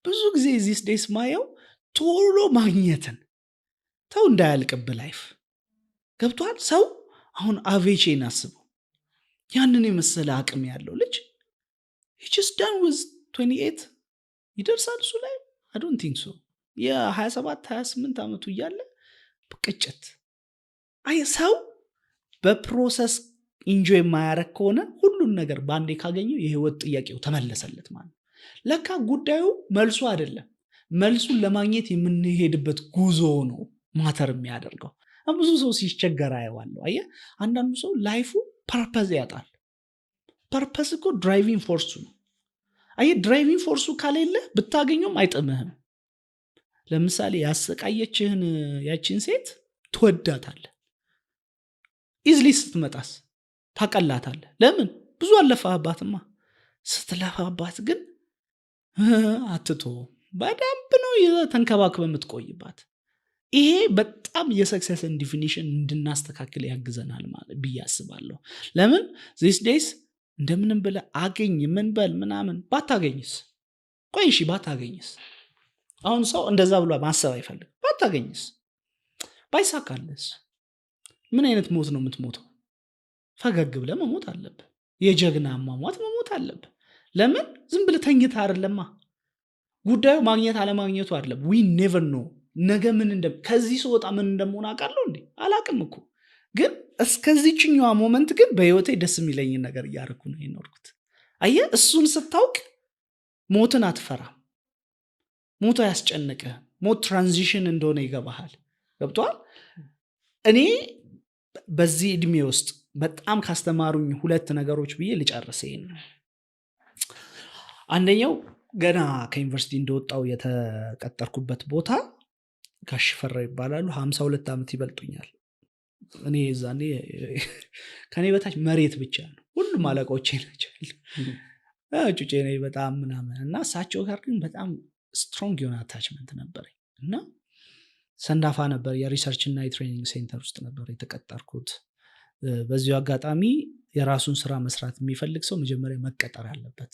ብዙ ጊዜ these days ማየው ቶሎ ማግኘትን ተው እንዳያልቅብህ ላይፍ ገብቷል። ሰው አሁን አቬቼን አስበው ያንን የመሰለ አቅም ያለው ልጅ he just done with 28 ይደርሳል እሱ ላይ I don't think so የ27 28 ዓመቱ እያለ በቅጭት አይ ሰው በፕሮሰስ ኢንጆይ የማያረግ ከሆነ ሁሉን ነገር ባንዴ ካገኘው የህይወት ጥያቄው ተመለሰለት ማለት ለካ ጉዳዩ መልሱ አይደለም መልሱን ለማግኘት የምንሄድበት ጉዞ ነው ማተር የሚያደርገው። ብዙ ሰው ሲቸገር አየዋለሁ። አየህ አንዳንዱ ሰው ላይፉ ፐርፐዝ ያጣል። ፐርፐዝ እኮ ድራይቪንግ ፎርሱ ነው። አየህ ድራይቪንግ ፎርሱ ካሌለ ብታገኘውም አይጥምህም። ለምሳሌ ያሰቃየችህን ያቺን ሴት ትወዳታለህ። ኢዝሊ ስትመጣስ ታቀላታለህ። ለምን? ብዙ አለፋህባትማ። ስትለፋባት ግን አትቶ በደንብ ነው ተንከባክበህ የምትቆይባት። ይሄ በጣም የሰክሰስን ዲፊኒሽን እንድናስተካክል ያግዘናል ማለት ብዬ አስባለሁ። ለምን these days እንደምንም ብለህ አገኝ ምን በል ምናምን ባታገኝስ? ቆይ እሺ ባታገኝስ? አሁን ሰው እንደዛ ብሎ ማሰብ አይፈልግም። ባታገኝስ? ባይሳካልስ? ምን አይነት ሞት ነው የምትሞተው? ፈገግ ብለህ መሞት አለብህ። የጀግና ማሟት መሞት አለብህ። ለምን? ዝም ብለህ ተኝተህ አይደለማ። ጉዳዩ ማግኘት አለማግኘቱ አይደለም። we never know ነገ ምን ከዚህ ስወጣ ምን እንደምሆን አውቃለሁ እንዴ? አላቅም እኮ። ግን እስከዚህኛው ሞመንት ግን በህይወቴ ደስ የሚለኝ ነገር እያደረኩ ነው የኖርኩት። አየህ እሱን ስታውቅ ሞትን አትፈራም። ሞት አያስጨንቅህ። ሞት ትራንዚሽን እንደሆነ ይገባሃል። ገብቶሃል? እኔ በዚህ እድሜ ውስጥ በጣም ካስተማሩኝ ሁለት ነገሮች ብዬ ልጨርስ ይሄን ነው። አንደኛው ገና ከዩኒቨርሲቲ እንደወጣው የተቀጠርኩበት ቦታ ጋሽ ፈራ ይባላሉ። 52 ዓመት ይበልጡኛል። እኔ ዛኔ ከኔ በታች መሬት ብቻ ነው። ሁሉም አለቆቼ ናቸው። ጩጬ ነኝ በጣም ምናምን እና እሳቸው ጋር ግን በጣም ስትሮንግ የሆነ አታችመንት ነበረኝ እና ሰንዳፋ ነበር የሪሰርች እና የትሬኒንግ ሴንተር ውስጥ ነበር የተቀጠርኩት። በዚሁ አጋጣሚ የራሱን ስራ መስራት የሚፈልግ ሰው መጀመሪያ መቀጠር አለበት።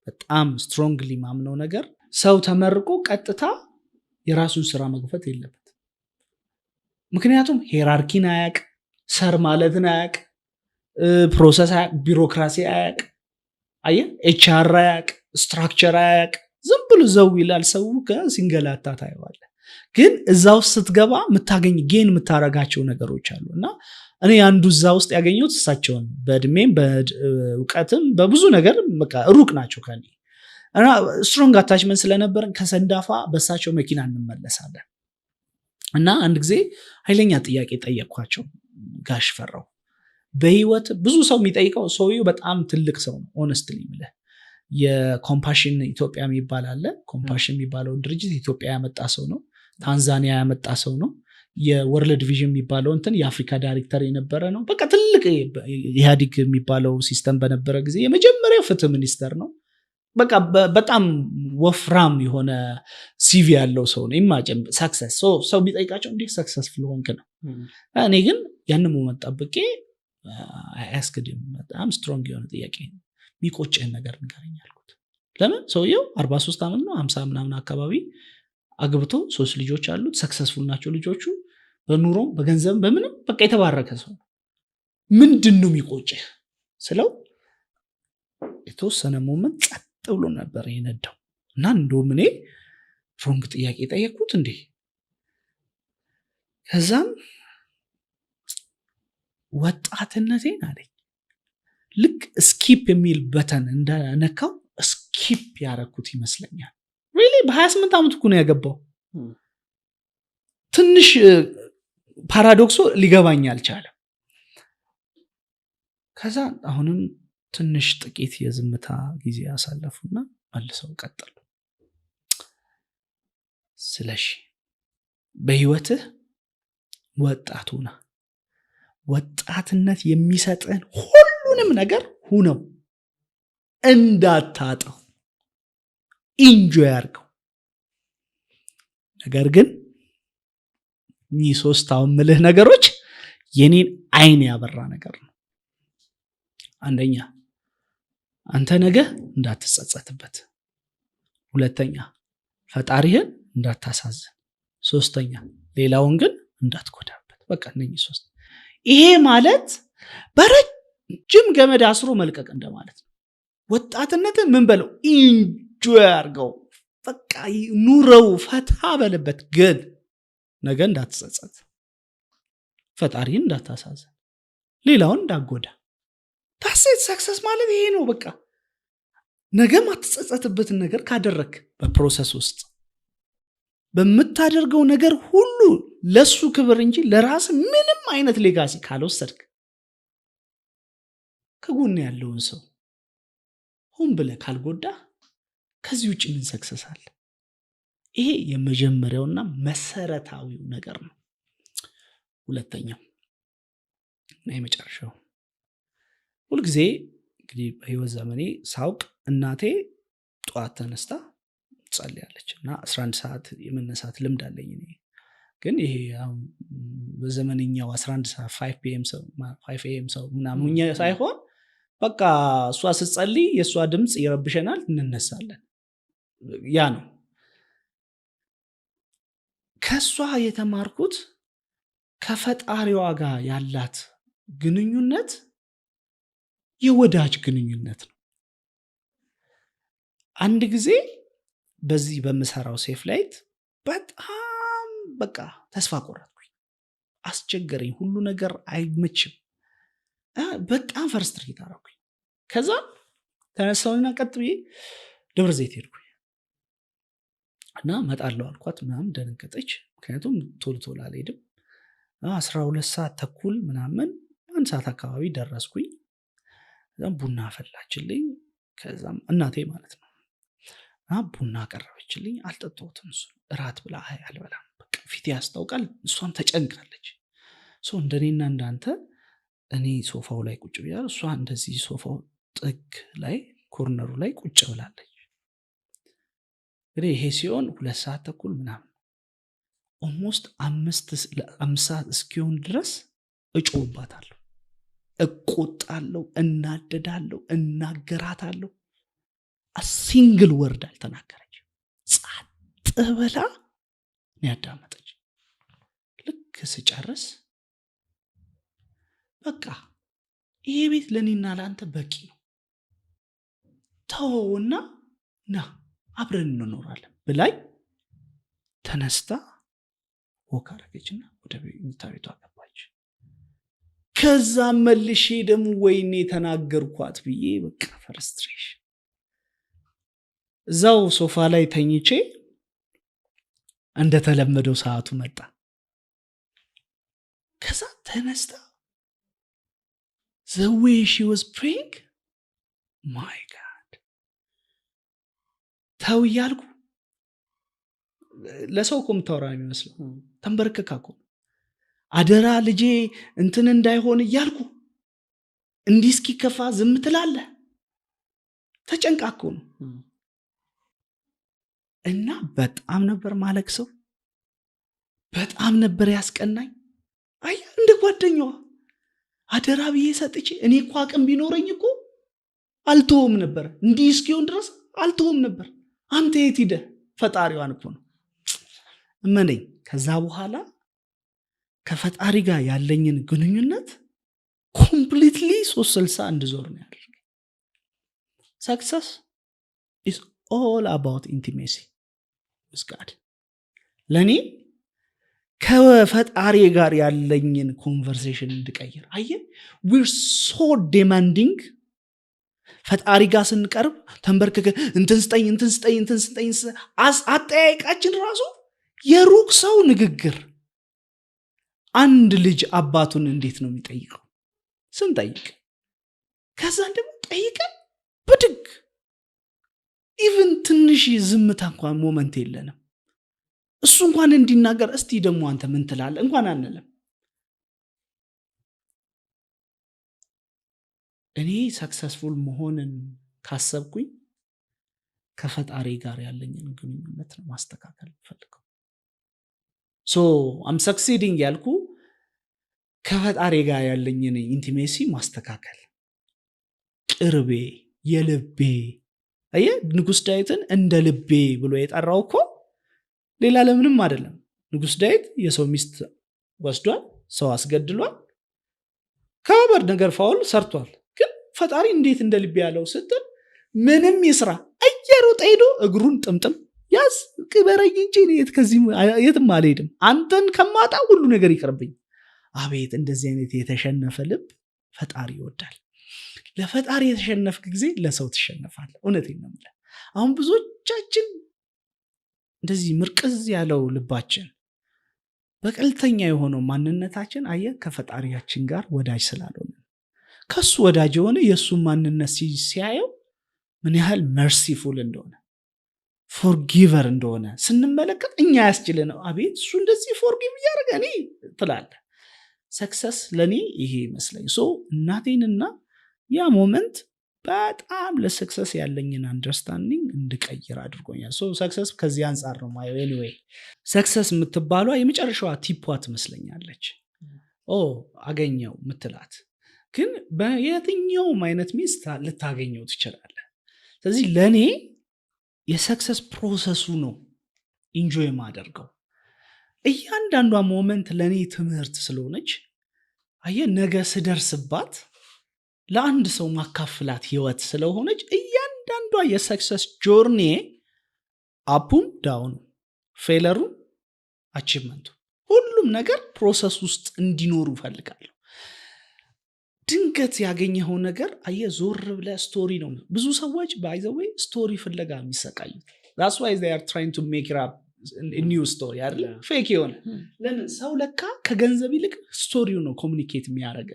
በጣም ስትሮንግሊ ማምነው ነገር ሰው ተመርቆ ቀጥታ የራሱን ስራ መግፈት የለበት። ምክንያቱም ሄራርኪን አያቅ፣ ሰር ማለትን አያቅ፣ ፕሮሰስ አያቅ፣ ቢሮክራሲ አያቅ፣ አየህ ኤችአር አያቅ፣ ስትራክቸር አያቅ። ዝም ብሎ ዘው ይላል ሰው ሲንገላታ ታየዋለህ። ግን እዛ ውስጥ ስትገባ ጌን የምታረጋቸው ነገሮች አሉ እና እኔ አንዱ እዛ ውስጥ ያገኘሁት እሳቸውን በእድሜም በእውቀትም በብዙ ነገር በቃ ሩቅ ናቸው ከኔ እና ስትሮንግ አታችመንት ስለነበረን ከሰንዳፋ በእሳቸው መኪና እንመለሳለን እና አንድ ጊዜ ኃይለኛ ጥያቄ ጠየቅኳቸው። ጋሽ ፈራው በህይወት ብዙ ሰው የሚጠይቀው ሰውየው በጣም ትልቅ ሰው ነው። ሆነስትሊ ምልህ የኮምፓሽን ኢትዮጵያ የሚባል አለ። ኮምፓሽን የሚባለው ድርጅት ኢትዮጵያ ያመጣ ሰው ነው። ታንዛኒያ ያመጣ ሰው ነው። የወርልድ ቪዥን የሚባለው እንትን የአፍሪካ ዳይሬክተር የነበረ ነው። በቃ ትልቅ ኢህአዲግ የሚባለው ሲስተም በነበረ ጊዜ የመጀመሪያው ፍትህ ሚኒስተር ነው። በቃ በጣም ወፍራም የሆነ ሲቪ ያለው ሰው ነው። ኢማጂን ሰክሰስ ሰው ቢጠይቃቸው እንዴት ሰክሰስፉል ሆንክ ነው። እኔ ግን ያንን ሞመንት ጠብቄ አያስክድም። በጣም ስትሮንግ የሆነ ጥያቄ የሚቆጭህን ነገር ንገረኝ አልኩት። ለምን ሰውየው 43 ዓመት ነው 50 ምናምን አካባቢ አግብቶ 3 ልጆች አሉት። ሰክሰስፉል ናቸው ልጆቹ። በኑሮ በገንዘብ በምንም በቃ የተባረከ ሰው። ምንድነው የሚቆጭህ ስለው የተወሰነ ሞመንት ጸጥ ብሎ ነበር የነዳው እና እንደውም እኔ ሮንግ ጥያቄ ጠየቅኩት እንዴ። ከዛም ወጣትነቴን አለኝ ልክ ስኪፕ የሚል በተን እንደነካው ስኪፕ ያረኩት ይመስለኛል። ሪሊ በ28 ዓመት እኮ ነው ያገባው። ትንሽ ፓራዶክሱ ሊገባኝ አልቻለም። ከዛ አሁንም ትንሽ ጥቂት የዝምታ ጊዜ ያሳለፉና መልሰው ቀጠሉ። ስለሺ በህይወትህ ወጣቱና ወጣትነት የሚሰጥህን ሁሉንም ነገር ሁነው እንዳታጣው ኢንጆይ አድርገው። ነገር ግን እኚህ 3 አሁን ምልህ ነገሮች የኔን አይን ያበራ ነገር ነው። አንደኛ አንተ ነገ እንዳትጸጸትበት። ሁለተኛ ፈጣሪህን እንዳታሳዝን፣ ሶስተኛ ሌላውን ግን እንዳትጎዳበት። በቃ እነኚህ ሶስት። ይሄ ማለት በረጅም ገመድ አስሮ መልቀቅ እንደማለት ነው። ወጣትነትን ምን በለው ኢንጆይ አድርገው፣ በቃ ኑረው፣ ፈታ በልበት። ግን ነገ እንዳትጸጸት፣ ፈጣሪህን እንዳታሳዝን፣ ሌላውን እንዳትጎዳ። ታሴት ሰክሰስ ማለት ይሄ ነው። በቃ ነገ ማትጸጸትበትን ነገር ካደረክ በፕሮሰስ ውስጥ በምታደርገው ነገር ሁሉ ለሱ ክብር እንጂ ለራስ ምንም አይነት ሌጋሲ ካልወሰድክ፣ ከጎን ያለውን ሰው ሆን ብለህ ካልጎዳ፣ ከዚህ ውጭ ምን ሰክሰስ አለ? ይሄ የመጀመሪያውና መሰረታዊው ነገር ነው። ሁለተኛው እና የመጨረሻው፣ ሁልጊዜ እንግዲህ በህይወት ዘመኔ ሳውቅ እናቴ ጠዋት ተነስታ ትጸልያለች እና 11 ሰዓት የመነሳት ልምድ አለኝ እኔ። ግን ይሄ በዘመንኛው 11 ሰዓት 5 AM ሰው ምናምን ሳይሆን በቃ እሷ ስትጸልይ የእሷ ድምፅ ይረብሸናል፣ እንነሳለን። ያ ነው ከእሷ የተማርኩት። ከፈጣሪዋ ጋር ያላት ግንኙነት የወዳጅ ግንኙነት ነው። አንድ ጊዜ በዚህ በምሰራው ሴፍ ላይት በጣም በቃ ተስፋ ቆረጥኩኝ፣ አስቸገረኝ፣ ሁሉ ነገር አይመችም፣ በጣም ፈርስትሬት አደረኩኝ። ከዛ ተነሳሁና ቀጥ ብዬ ደብረ ዘይት ሄድኩኝ እና እመጣለሁ አልኳት። ምናምን ደነገጠች፣ ምክንያቱም ቶሎ ቶሎ አልሄድም። 12 ሰዓት ተኩል ምናምን 1 ሰዓት አካባቢ ደረስኩኝ። ከዛም ቡና ፈላችልኝ። ከዛም እናቴ ማለት ነው ቡና ቀረበችልኝ። አልጠጣሁትም። እሱ እራት ብላ አልበላም፣ በቃ ፊት ያስታውቃል። እሷም ተጨንቃለች። እንደኔና እንዳንተ እኔ ሶፋው ላይ ቁጭ ብያለሁ፣ እሷ እንደዚህ ሶፋው ጥግ ላይ ኮርነሩ ላይ ቁጭ ብላለች። እንግዲህ ይሄ ሲሆን 2 ሰዓት ተኩል ምናምን ኦልሞስት 5 ሰዓት እስኪሆን ድረስ እጮህባታለሁ፣ እቆጣለሁ፣ እናደዳለሁ፣ እናገራታለሁ። ሲንግል ወርድ አልተናገረች፣ ጸጥ ብላ ያዳመጠች። ልክ ስጨርስ በቃ ይሄ ቤት ለኔና ለአንተ በቂ ነው፣ ተወውና ና አብረን እንኖራለን ብላኝ ተነስታ ወክ አደረገችና ወደ ቤቷ ገባች። ከዛ መልሼ ደግሞ ወይኔ ተናገርኳት ብዬ በቃ ፍርስትሬሽን እዛው ሶፋ ላይ ተኝቼ እንደተለመደው ሰዓቱ መጣ። ከዛ ተነስታ the way she was praying, my God ተው እያልኩ ለሰው እኮ የምታወራ የሚመስለው ተንበርክካ እኮ አደራ ልጄ እንትን እንዳይሆን እያልኩ እንዲህ እስኪከፋ ዝም ትላለህ? ተጨንቃ እኮ ነው። እና በጣም ነበር ማለቅሰው፣ በጣም ነበር ያስቀናኝ። አይ እንደ ጓደኛዋ አደራ ብዬ ሰጥቼ እኔ እኮ አቅም ቢኖረኝ እኮ አልተውም ነበር፣ እንዲህ እስኪሆን ድረስ አልተውም ነበር። አንተ የት ሄደህ? ፈጣሪዋን እኮ ነው እመነኝ። ከዛ በኋላ ከፈጣሪ ጋር ያለኝን ግንኙነት ኮምፕሊትሊ 360 እንድዞር ነው ያደረገኝ። ሰክሰስ is all about intimacy with God። ለኔ ከፈጣሪ ጋር ያለኝን ኮንቨርሴሽን እንድቀይር አየህ። we're so demanding። ፈጣሪ ጋር ስንቀርብ ተንበርክከ እንትን ስጠኝ አጠያየቃችን ራሱ የሩቅ ሰው ንግግር። አንድ ልጅ አባቱን እንዴት ነው የሚጠይቀው? ስንጠይቅ ከዛ ደግሞ ጠይቀን ብድግ ኢቭን ትንሽ ዝምታ እንኳን ሞመንት የለንም። እሱ እንኳን እንዲናገር እስቲ ደግሞ አንተ ምን ትላለህ እንኳን አንለም። እኔ ሰክሰስፉል መሆንን ካሰብኩኝ ከፈጣሪ ጋር ያለኝን ግንኙነት ነው ማስተካከል ፈልገው። I'm succeeding ያልኩ ከፈጣሪ ጋር ያለኝን ኢንቲሜሲ ማስተካከል፣ ቅርቤ፣ የልቤ። አየህ ንጉሥ ዳዊትን እንደ ልቤ ብሎ የጠራው እኮ ሌላ ለምንም አይደለም። ንጉስ ዳዊት የሰው ሚስት ወስዷል፣ ሰው አስገድሏል፣ ከባድ ነገር ፋውል ሰርቷል። ግን ፈጣሪ እንዴት እንደ ልብ ያለው ስትል ምንም ይስራ እየሮጠ ሄዶ እግሩን ጥምጥም ያዝ ክበረኝ እንጂ የትም አልሄድም፣ አንተን ከማጣ ሁሉ ነገር ይቅርብኝ። አቤት እንደዚህ አይነት የተሸነፈ ልብ ፈጣሪ ይወዳል። ለፈጣሪ የተሸነፍክ ጊዜ ለሰው ትሸነፋለህ። እውነቴን ነው የምልህ። አሁን ብዙዎቻችን እንደዚህ ምርቅዝ ያለው ልባችን በቀልተኛ የሆነው ማንነታችን ከፈጣሪያችን ጋር ወዳጅ ስላልሆነ ከሱ ወዳጅ የሆነ የእሱን ማንነት ሲያየው ምን ያህል መርሲፉል እንደሆነ ፎርጊቨር እንደሆነ ስንመለከት እኛ ያስችልን ነው። አቤት እሱ እንደዚህ ፎርጊቭ እያደረገ እኔ ትላለህ። ሰክሰስ ለእኔ ይሄ ይመስለኝ። እናቴንና ያ ሞመንት በጣም ለሰክሰስ ያለኝን አንደርስታንዲንግ እንድቀይር አድርጎኛል። ሰክሰስ ከዚህ አንጻር ነው ማየው። ኤኒዌይ ሰክሰስ የምትባሏ የመጨረሻዋ ቲፖ ትመስለኛለች። አገኘው ምትላት ግን በየትኛውም አይነት ሚስት ልታገኘው ትችላለህ። ስለዚህ ለእኔ የሰክሰስ ፕሮሰሱ ነው ኢንጆይ ማደርገው። እያንዳንዷ ሞመንት ለእኔ ትምህርት ስለሆነች ነገ ስደርስባት ለአንድ ሰው ማካፍላት ህይወት ስለሆነች እያንዳንዷ የሰክሰስ ጆርኒ አፑም ዳውኑ ፌለሩ አቺቭመንቱ ሁሉም ነገር ፕሮሰስ ውስጥ እንዲኖሩ ፈልጋለሁ። ድንገት ያገኘኸው ነገር ዞር ብለህ ስቶሪ ነው። ብዙ ሰዎች ባይ ዘ ዌይ ስቶሪ ፍለጋ የሚሰቃዩት that's why they are trying to make it up a new story አይደል? ፌክ የሆነ ለምን ሰው ለካ ከገንዘብ ይልቅ ስቶሪው ነው ኮሙኒኬት የሚያደርገ።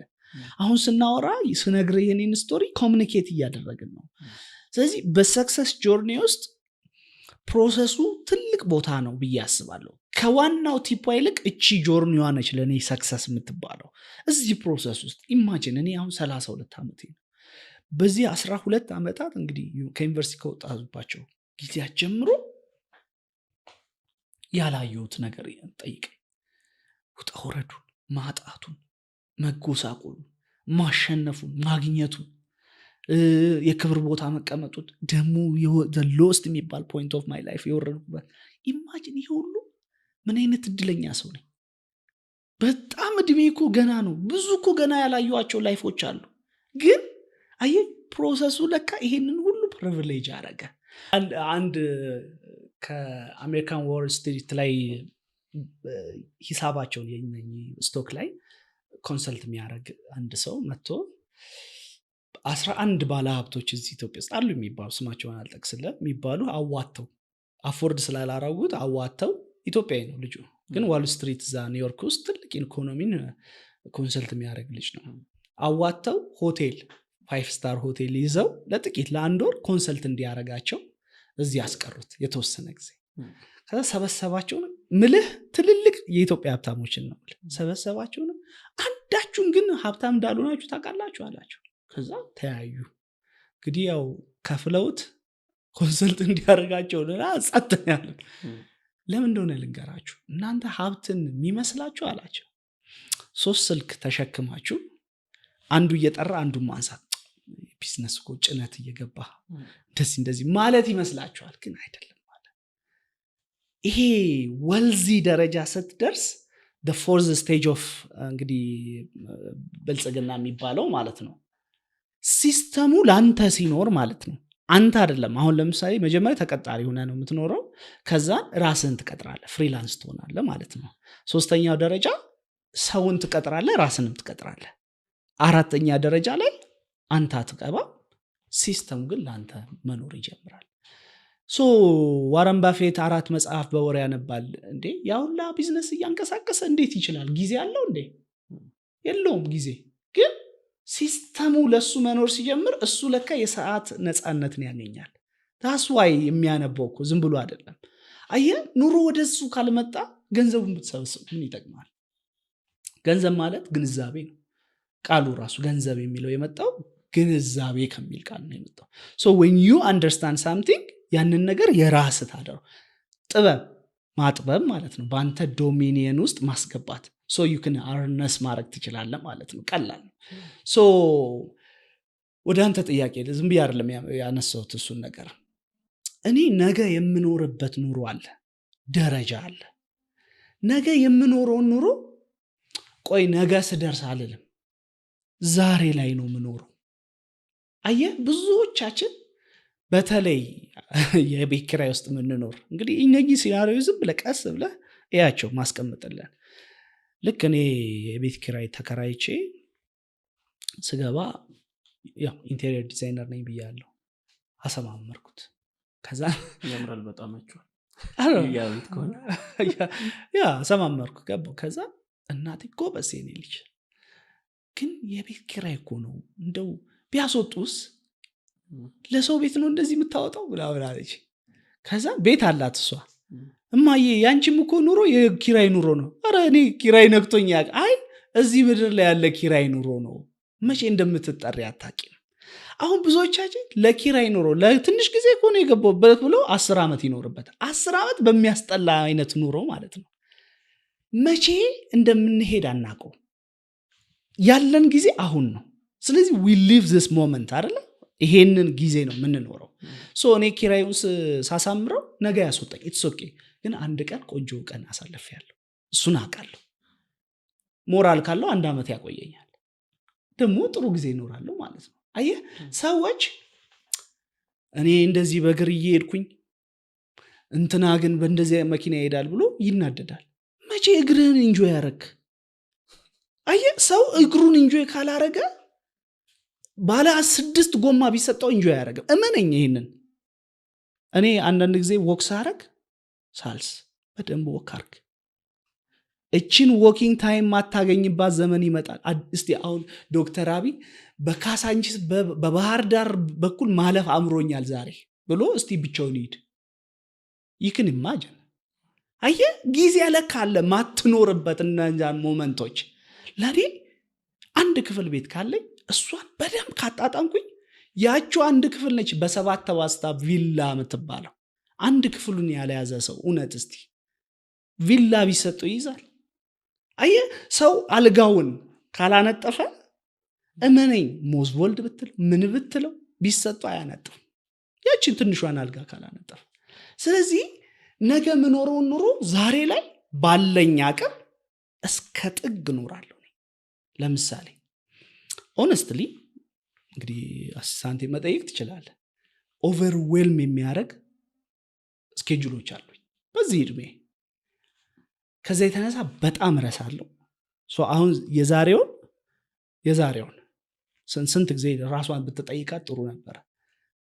አሁን ስናወራ ስነግርህ የኔን ስቶሪ ኮሙኒኬት እያደረግን ነው። ስለዚህ በሰክሰስ ጆርኒ ውስጥ ፕሮሰሱ ትልቅ ቦታ ነው ብዬ አስባለሁ። ከዋናው ቲፖ ይልቅ እቺ ጆርኒዋ ነች ለእኔ ሰክሰስ የምትባለው። እዚህ ፕሮሰስ ውስጥ ኢማጂን እኔ አሁን 32 ዓመቴ ነው። በዚህ 12 ዓመታት እንግዲህ ከዩኒቨርሲቲ ከወጣሁባቸው ጊዜያት ጀምሮ ያላየሁት ነገር ጠይቀኝ። ውጣ ውረዱን፣ ማጣቱን፣ መጎሳቆሉን፣ ማሸነፉን፣ ማግኘቱን፣ የክብር ቦታ መቀመጡት ደግሞ the lowest የሚባል point of my life የወረድኩበት ኢማጂን። ይሄ ሁሉ ምን አይነት እድለኛ ሰው ነኝ። በጣም እድሜ እኮ ገና ነው። ብዙ እኮ ገና ያላየኋቸው ላይፎች አሉ። ግን ፕሮሰሱ ለካ ይሄንን ሁሉ ፕሪቪሌጅ አደረገ። አንድ ከአሜሪካን ዎል ስትሪት ላይ ሂሳባቸውን ስቶክ ላይ ኮንሰልት የሚያደርግ አንድ ሰው መጥቶ 11 ባለ ሀብቶች እዚህ ኢትዮጵያ ውስጥ አሉ የሚባሉ ስማቸውን አልጠቅስልም የሚባሉ አዋተው አፎርድ ስላላረጉት አዋተው ኢትዮጵያዊ ነው ልጁ ግን ዋል ስትሪት እዛ ኒውዮርክ ውስጥ ትልቅ ኢኮኖሚን ኮንሰልት የሚያደርግ ልጅ ነው። አዋተው ሆቴል 5 ስታር ሆቴል ይዘው ለጥቂት ለአንድ ወር ኮንሰልት እንዲያደርጋቸው እዚህ ያስቀሩት የተወሰነ ጊዜ። ከዛ ሰበሰባቸውን ምልህ ትልልቅ የኢትዮጵያ ሀብታሞችን ነው ሰበሰባቸውን። አንዳችሁም ግን ሀብታም እንዳልሆናችሁ ታውቃላችሁ አላቸው። ከዛ ተያዩ። እንግዲህ ያው ከፍለውት ኮንሰልት እንዲያደርጋቸው ጸጥተኛል። ለምን እንደሆነ ልንገራችሁ። እናንተ ሀብትን የሚመስላችሁ አላቸው 3 ስልክ ተሸክማችሁ አንዱ እየጠራ አንዱን ማንሳት ቢዝነስ እኮ ጭነት እየገባ እንደዚህ ማለት ይመስላችኋል። ግን አይደለም ማለት ይሄ ወልዚ ደረጃ ስትደርስ the fourth stage of እንግዲህ ብልጽግና የሚባለው ማለት ነው። ሲስተሙ ላንተ ሲኖር ማለት ነው። አንተ አይደለም። አሁን ለምሳሌ መጀመሪያ ተቀጣሪ ሆነ ነው የምትኖረው። ከዛ ራስህን ትቀጥራለህ፣ ፍሪላንስ ትሆናለህ ማለት ነው። 3ኛው ደረጃ ሰውን ትቀጥራለህ፣ ራስህንም ትቀጥራለህ። 4ኛ ደረጃ ላይ አንተ አትቀባ፣ ሲስተሙ ግን ላንተ መኖር ይጀምራል። ዋረን ባፌት 4 መጽሐፍ በወር ያነባል። እንዴ ያውላ ቢዝነስ እያንቀሳቀሰ እንዴት ይችላል? ጊዜ አለው እንዴ? የለውም ጊዜ። ግን ሲስተሙ ለሱ መኖር ሲጀምር እሱ ለካ የሰዓት ነፃነትን ያገኛል። ታስዋይ የሚያነበው እኮ ዝም ብሎ አይደለም። ኑሮ ወደሱ ካልመጣ ገንዘቡን ብትሰበስብ ምን ይጠቅማል? ገንዘብ ማለት ግንዛቤ ነው። ቃሉ ራሱ ገንዘብ የሚለው የመጣው ግንዛቤ ከሚል ቃል ነው የመጣው። when you understand something ያንን ነገር የራስህ ታደርገው። ጥበብ ማጥበብ ማለት ነው። በአንተ ዶሚኒየን ውስጥ ማስገባት so you can harness ማድረግ ትችላለህ ማለት ነው። ቀላል ነው። ወደ አንተ ጥያቄ ዝም ብዬ አይደለም ያነሳሁት እሱን ነገር። እኔ ነገ የምኖርበት ኑሮ አለ። ደረጃ አለ። ነገ የምኖረውን ኑሮ ቆይ ነገ ስደርስ አልልም፣ ዛሬ ላይ ነው የምኖረው። አየህ ብዙዎቻችን በተለይ የቤት ኪራይ ውስጥ የምንኖር እንግዲህ እነዚህ ሲናሪዮ ዝም ብለህ ቀስ ብለህ እያቸው ማስቀምጥልን። ልክ እኔ የቤት ኪራይ ተከራይቼ ስገባ ያው ኢንቴሪየር ዲዛይነር ነኝ ብያለሁ፣ አሰማመርኩት። ከዛ ያምራል በጣም አጭው ያ አሰማመርኩ ገባሁ። ከዛ እናቴ ጎበዝ የኔ ልጅ ግን የቤት ኪራይ እኮ ነው እንደው ቢያስወጡስ ለሰው ቤት ነው እንደዚህ የምታወጣው ብላ አለች። ከዛ ቤት አላት እሷ። እማዬ ያንቺም እኮ ኑሮ የኪራይ ኑሮ ነው። ኧረ እኔ ኪራይ ነክቶኝ አይ እዚህ ምድር ላይ ያለ ኪራይ ኑሮ ነው፣ መቼ እንደምትጠሪ አታውቂም። አሁን ብዙዎቻችን ለኪራይ ኑሮ ለትንሽ ጊዜ እኮ ነው የገባሁበት ብሎ 10 ዓመት ይኖርበታል። 10 ዓመት በሚያስጠላ አይነት ኑሮ ማለት ነው። መቼ እንደምንሄድ አናውቀው። ያለን ጊዜ አሁን ነው። ስለዚህ we live this moment አይደለ? ይሄንን ጊዜ ነው የምንኖረው። እኔ ኪራዩን ሳሳምረው ነገ ያስወጣኝ ኢትስ ኦኬ፣ ግን አንድ ቀን ቆንጆ ቀን አሳልፌያለሁ፣ እሱን አውቃለሁ። ሞራል ካለው 1 ዓመት ያቆየኛል፣ ደግሞ ጥሩ ጊዜ እኖራለሁ ማለት ነው። አየህ ሰዎች እኔ እንደዚህ በእግር እየሄድኩኝ እንትና ግን በእንደዚህ መኪና ይሄዳል ብሎ ይናደዳል። መቼ እግርህን ኢንጆይ ያረክ? አየህ ሰው እግሩን ኢንጆይ ካላረገ ባለ 6 ጎማ ቢሰጠው ኢንጆይ ያረገም። እመነኝ ይሄንን። እኔ አንዳንድ ጊዜ ወክ ሳረግ ሳልስ በደንብ ወክ አርግ። እቺን ዎኪንግ ታይም ማታገኝባት ዘመን ይመጣል። እስቲ አሁን ዶክተር አብይ በካሳንቺስ በባህር ዳር በኩል ማለፍ አምሮኛል ዛሬ ብሎ እስቲ ብቻውን ይሄድ። ይክን ኢማጂን። አየህ ጊዜ ያለካለ ማትኖርበት እነዛን ሞመንቶች። ለኔ አንድ ክፍል ቤት ካለኝ እሷን በደንብ ካጣጣምኩኝ ያቺው አንድ ክፍል ነች በ7 ተባስታ ቪላ የምትባለው። አንድ ክፍሉን ያለያዘ ሰው እውነት እስቲ ቪላ ቢሰጠው ይይዛል? አየህ ሰው አልጋውን ካላነጠፈ እመነኝ ሞዝቦልድ ብትል ምን ብትለው ቢሰጠው አያነጥፍ፣ ያችን ትንሿን አልጋ ካላነጠፈ። ስለዚህ ነገ ምኖረውን ኑሮ ዛሬ ላይ ባለኝ አቅም እስከ ጥግ እኖራለሁ። ለምሳሌ ሆነስትሊ እንግዲህ አሲስታንቴ መጠየቅ ትችላለህ። ኦቨርዌልም የሚያደርግ ስኬጁሎች አሉኝ በዚህ ዕድሜ። ከዛ የተነሳ በጣም ረሳለሁ። አሁን የዛሬውን ስንት ጊዜ ራሷን ብትጠይቃት ጥሩ ነበረ።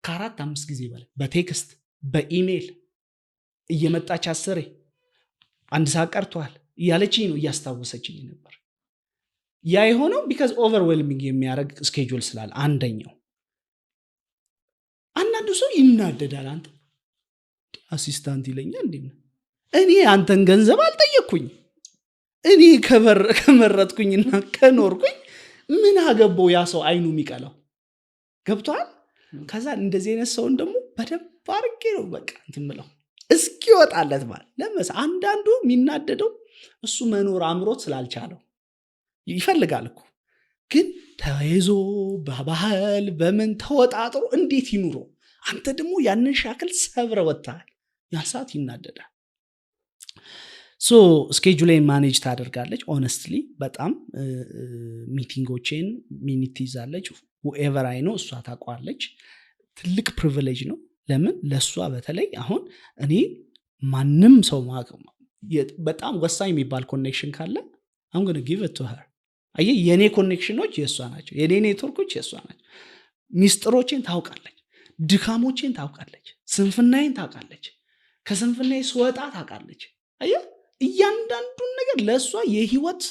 4-5 ጊዜ በላይ በቴክስት በኢሜል እየመጣች 10 1 ሰዓት ቀርቷል እያለችኝ ነው፣ እያስታወሰችኝ ነበር። ያ የሆነው ቢካዝ ኦቨርዌልሚንግ የሚያደርግ ስኬጁል ስላለ። አንደኛው አንዳንዱ ሰው ይናደዳል። አንተ አሲስታንት ይለኛል እንዴ? እኔ አንተን ገንዘብ አልጠየቅኩኝ። እኔ ከመረጥኩኝና ከኖርኩኝ ምን አገባው ያ ሰው አይኑ የሚቀላው? ገብቷል? ከዛ እንደዚህ አይነት ሰውን ደግሞ በደንብ አድርጌ ነው በቃ እንትን ምለው እስኪወጣለት ማለት ለምሳ አንዳንዱ የሚናደደው እሱ መኖር አምሮት ስላልቻለው ይፈልጋል እኮ ግን ተይዞ በባህል በምን ተወጣጥሮ እንዴት ይኑሮ? አንተ ደግሞ ያንን ሻክል ሰብረ ወጥተሃል። ያ ሰዓት ይናደዳል። ስኬጁሌን ማኔጅ ታደርጋለች። ኦነስትሊ በጣም ሚቲንጎቼን ሚኒት ይዛለች። ሁኤቨር አይ ነው እሷ ታውቋለች። ትልቅ ፕሪቪሌጅ ነው። ለምን ለእሷ በተለይ አሁን እኔ ማንም ሰው በጣም ወሳኝ የሚባል ኮኔክሽን ካለ I'm going to give it to her። አየህ የኔ ኮኔክሽኖች የእሷ ናቸው፣ የኔ ኔትወርኮች የእሷ ናቸው። ሚስጥሮቼን ታውቃለች፣ ድካሞቼን ታውቃለች፣ ስንፍናዬን ታውቃለች፣ ከስንፍናዬ ስወጣ ታውቃለች። አየህ እያንዳንዱን ነገር ለእሷ የህይወት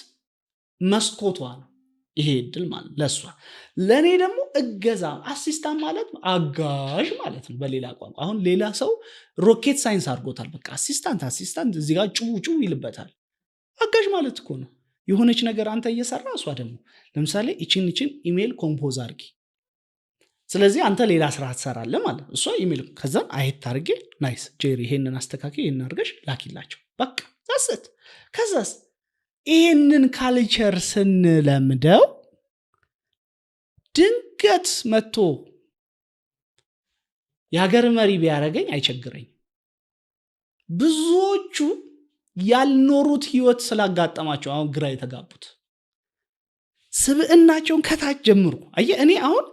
መስኮቷ ነው ይሄ እድል ማለት ለእሷ። ለእኔ ደግሞ እገዛ አሲስታንት ማለት አጋዥ ማለት ነው በሌላ ቋንቋ። አሁን ሌላ ሰው ሮኬት ሳይንስ አድርጎታል። በቃ አሲስታንት እዚህ ጋር ጭው ይልበታል። አጋዥ ማለት እኮ ነው የሆነች ነገር አንተ እየሰራ እሷ ደግሞ ለምሳሌ ይችን ኢሜል ኮምፖዝ አድርጊ፣ ስለዚህ አንተ ሌላ ስራ ትሰራለህ ማለት እሷ ኢሜል ከዛ አየት አድርጌ ናይስ ጄሪ ይሄንን አስተካክል ይሄን አድርገሽ ላኪላቸው በቃ ዛስት። ከዛስ ይሄንን ካልቸር ስንለምደው ድንገት መጥቶ የሀገር መሪ ቢያደርገኝ አይቸግረኝ። ብዙዎቹ ያልኖሩት ህይወት ስላጋጠማቸው አሁን ግራ የተጋቡት ስብዕናቸውን ከታች ጀምሩ። አየህ እኔ አሁን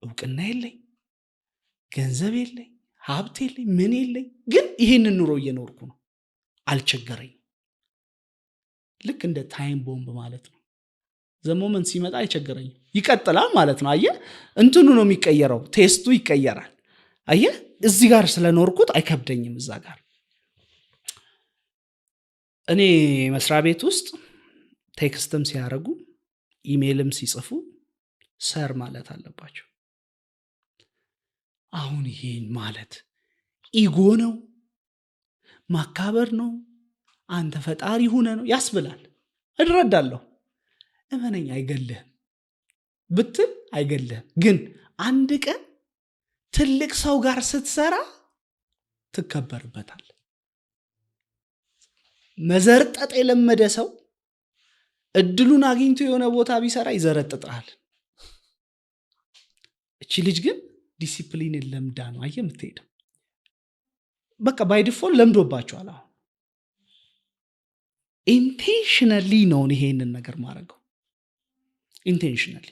እውቅና የለኝ፣ ገንዘብ የለኝ፣ ሀብት የለኝ፣ ምን የለኝ፣ ግን ይህንን ኑሮ እየኖርኩ ነው፣ አልቸገረኝም። ልክ እንደ ታይም ቦምብ ማለት ነው። ዘሞመንት ሲመጣ አይቸገረኝም፣ ይቀጥላል ማለት ነው። አየህ እንትኑ ነው የሚቀየረው፣ ቴስቱ ይቀየራል። አየህ እዚህ ጋር ስለኖርኩት አይከብደኝም። እዛ ጋር እኔ መስሪያ ቤት ውስጥ ቴክስትም ሲያደርጉ ኢሜይልም ሲጽፉ ሰር ማለት አለባቸው። አሁን ይሄን ማለት ኢጎ ነው፣ ማካበር ነው፣ አንተ ፈጣሪ ሁነ ነው ያስብላል። እረዳለሁ። እመነኝ አይገልህም ብትል አይገልህም። ግን አንድ ቀን ትልቅ ሰው ጋር ስትሰራ ትከበርበታል። መዘርጠጥ የለመደ ሰው እድሉን አግኝቶ የሆነ ቦታ ቢሰራ ይዘረጥጣል። እቺ ልጅ ግን ዲሲፕሊን ለምዳ ነው አየህ የምትሄደው። በቃ ባይ ዲፎልት ለምዶባቸዋል። አሁን ኢንቴንሽናሊ ነው ይሄንን ነገር ማድረገው። ኢንቴንሽናሊ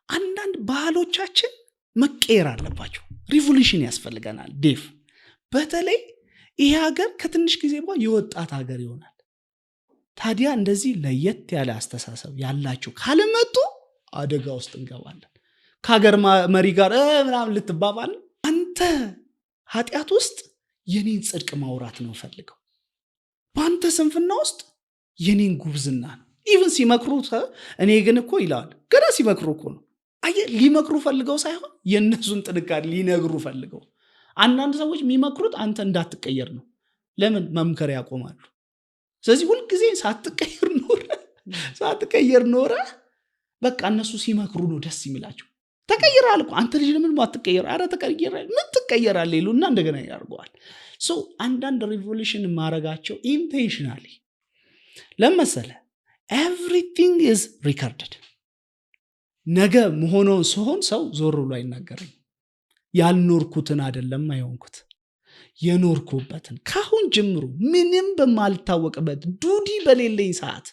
አንዳንድ ባህሎቻችን መቀየር አለባቸው። ሪቮሉሽን ያስፈልገናል ዴፍ። በተለይ ይሄ ሀገር ከትንሽ ጊዜ በኋላ የወጣት ሀገር ይሆናል። ታዲያ እንደዚህ ለየት ያለ አስተሳሰብ ያላችሁ ካለመጡ አደጋ ውስጥ እንገባለን። ከሀገር መሪ ጋር ምናምን ልትባባል፣ አንተ ኃጢአት ውስጥ የኔን ጽድቅ ማውራት ነው ፈልገው፣ በአንተ ስንፍና ውስጥ የኔን ጉብዝና ነው። ኢቭን ሲመክሩ እኔ ግን እኮ ይለዋል ገና ሲመክሩ እኮ ነው። አየህ ሊመክሩ ፈልገው ሳይሆን የእነሱን ጥንካሬ ሊነግሩ ፈልገው። አንዳንድ ሰዎች የሚመክሩት አንተ እንዳትቀየር ነው። ለምን መምከር ያቆማሉ? ስለዚህ ሁልጊዜ ሳትቀየር ኖረ በቃ እነሱ ሲመክሩ ነው ደስ የሚላቸው። ተቀይራል እኮ አንተ ልጅ ለምን አትቀየር? ኧረ ተቀይራል። ምን ትቀየራለህ ይሉና እንደገና ያርገዋል። አንዳንድ ሪቮሉሽን ማረጋቸው ኢንቴንሽናሊ ለመሰለ ኤቭሪቲንግ ኢዝ ሪከርድድ። ነገ መሆኑን ሲሆን ሰው ዞር ብሎ አይናገረኝ። ያልኖርኩትን አይደለም አይሆንኩት የኖርኩበትን ካሁን ጀምሮ ምንም በማልታወቅበት ዱዲ በሌለኝ ሰዓት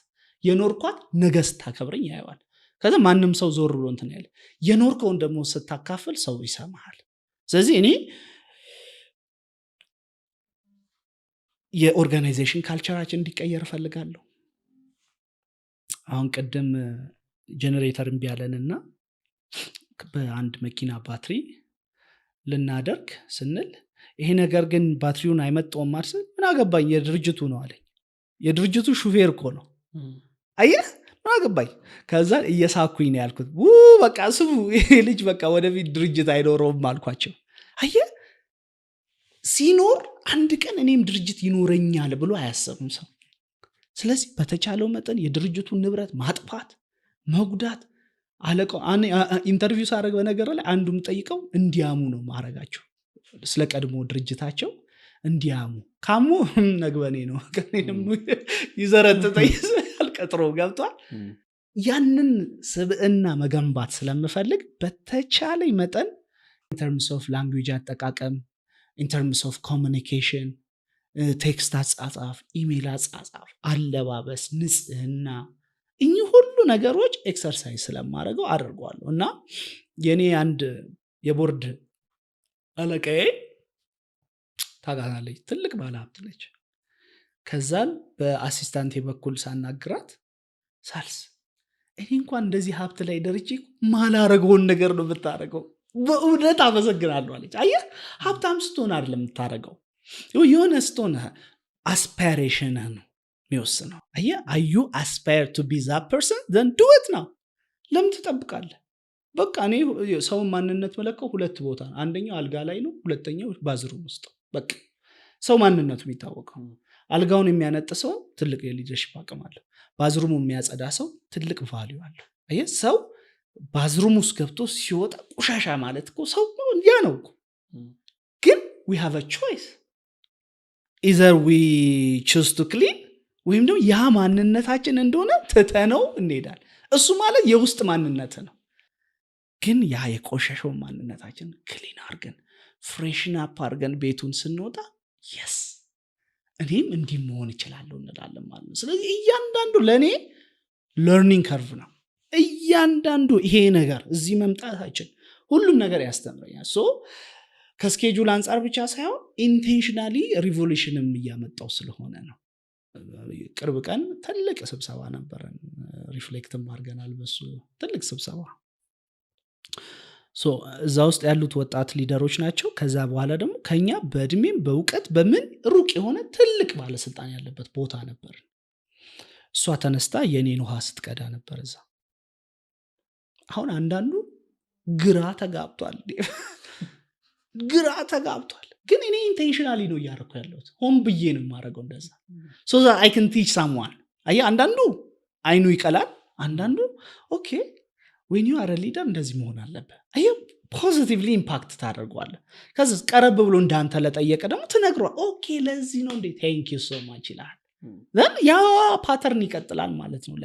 የኖርኳት ነገ ስታከብረኝ ያየዋል። ከዛ ማንም ሰው ዞር ብሎ እንትን ያለ የኖርከውን ደግሞ ስታካፍል ሰው ይሰማሃል። ስለዚህ እኔ የኦርጋናይዜሽን ካልቸራችን እንዲቀየር እፈልጋለሁ። አሁን ቀደም ጄኔሬተር እምቢ ያለንና በአንድ መኪና ባትሪ ልናደርግ ስንል ይሄ ነገር ግን ባትሪውን አይመጣውም ማለት ምን አገባኝ የድርጅቱ ነው አለኝ። የድርጅቱ ሹፌር እኮ ነው። አየህ ምን አገባኝ። ከዛ እየሳኩኝ ነው ያልኩት በቃ ስሙ ይሄ ልጅ በቃ ወደፊት ድርጅት አይኖረውም አልኳቸው። አየህ ሲኖር አንድ ቀን እኔም ድርጅት ይኖረኛል ብሎ አያሰብም ሰው። ስለዚህ በተቻለው መጠን የድርጅቱን ንብረት ማጥፋት፣ መጉዳት አለቀው። ኢንተርቪው ሳደርግ በነገር ላይ አንዱም ጠይቀው እንዲያሙ ነው ማረጋቸው። ስለ ቀድሞ ድርጅታቸው እንዲያሙ ካሙ ነግበኔ ነው ይዘረጥጠኝ ያልቀጥሮ ገብቷል። ያንን ስብዕና መገንባት ስለምፈልግ በተቻለኝ መጠን ኢንተርምስ ኦፍ ላንጉዌጅ አጠቃቀም፣ ኢንተርምስ ኦፍ ኮሚኒኬሽን፣ ቴክስት አጻጻፍ፣ ኢሜል አጻጻፍ፣ አለባበስ፣ ንጽህና እኚህ ሁሉ ነገሮች ኤክሰርሳይዝ ስለማደርገው አደርገዋለሁ። እና የኔ አንድ የቦርድ አለቃዬ ታጋታለች፣ ትልቅ ባለሀብት ነች። ከዛን በአሲስታንቴ በኩል ሳናግራት ሳልስ እኔ እንኳን እንደዚህ ሀብት ላይ ደርጄ ማላረገውን ነገር ነው የምታረገው፣ በእውነት አመሰግናለሁ አለች። አየህ ሀብታም ስትሆን አይደለም የምታረገው፣ የሆነ ስትሆን አስፓይሬሽን ነው የሚወስነው። አየህ አዩ አስፓየር ቱ ቢ ዛት ፐርሰን ዘን ዱ ኢት ነው። ለምን ትጠብቃለህ? በቃ እኔ ሰውን ማንነት መለከው ሁለት ቦታ ነው። አንደኛው አልጋ ላይ ነው፣ ሁለተኛው ባዝሩም ውስጥ። በቃ ሰው ማንነቱ የሚታወቀው አልጋውን የሚያነጥ ሰው ትልቅ የሊደርሺፕ አቅም አለው። ባዝሩሙ የሚያጸዳ ሰው ትልቅ ቫልዩ አለው። አየህ ሰው ባዝሩም ውስጥ ገብቶ ሲወጣ ቆሻሻ ማለት እኮ ሰው ያ ነው እኮ። ግን we have a choice, either we choose to clean ወይም ደግሞ ያ ማንነታችን እንደሆነ ትተነው እንሄዳለን። እሱ ማለት የውስጥ ማንነት ነው። ግን ያ የቆሸሸው ማንነታችን ክሊን አርገን ፍሬሽን አፕ አርገን ቤቱን ስንወጣ የስ እኔም እንዲህ መሆን እችላለሁ እንላለን ማለት ነው። ስለዚህ እያንዳንዱ ለእኔ ለርኒንግ ከርቭ ነው። እያንዳንዱ ይሄ ነገር እዚህ መምጣታችን ሁሉም ነገር ያስተምረኛል። ሶ ከስኬጁል አንጻር ብቻ ሳይሆን ኢንቴንሽናሊ ሪቮሉሽንም እያመጣው ስለሆነ ነው። ቅርብ ቀን ትልቅ ስብሰባ ነበረን፣ ሪፍሌክትም አድርገናል በሱ ትልቅ ስብሰባ። እዛ ውስጥ ያሉት ወጣት ሊደሮች ናቸው። ከዛ በኋላ ደግሞ ከኛ በእድሜም በእውቀት በምን ሩቅ የሆነ ትልቅ ባለስልጣን ያለበት ቦታ ነበር። እሷ ተነስታ የኔን ውሃ ስትቀዳ ነበር እዛ። አሁን አንዳንዱ ግራ ተጋብቷል ግራ ተጋብቷል። ግን እኔ ኢንቴንሽናሊ ነው እያደረኩ ያለሁት፣ ሆን ብዬ ነው የማደርገው እንደዛ። ሶ that I can teach someone። አየህ አንዳንዱ አይኑ ይቀላል፣ አንዳንዱ ኦኬ when you are a leader እንደዚህ መሆን አለበት። አየህ ፖዚቲቭሊ ኢምፓክት ታደርገዋለህ። ከዛ ቀረብ ብሎ እንዳንተ ለጠየቀ ደግሞ ትነግረዋል። ኦኬ ለዚህ ነው እንዴ ቴንክ ዩ ሶ ማች ይላል። ያ ፓተርን ይቀጥላል ማለት ነው።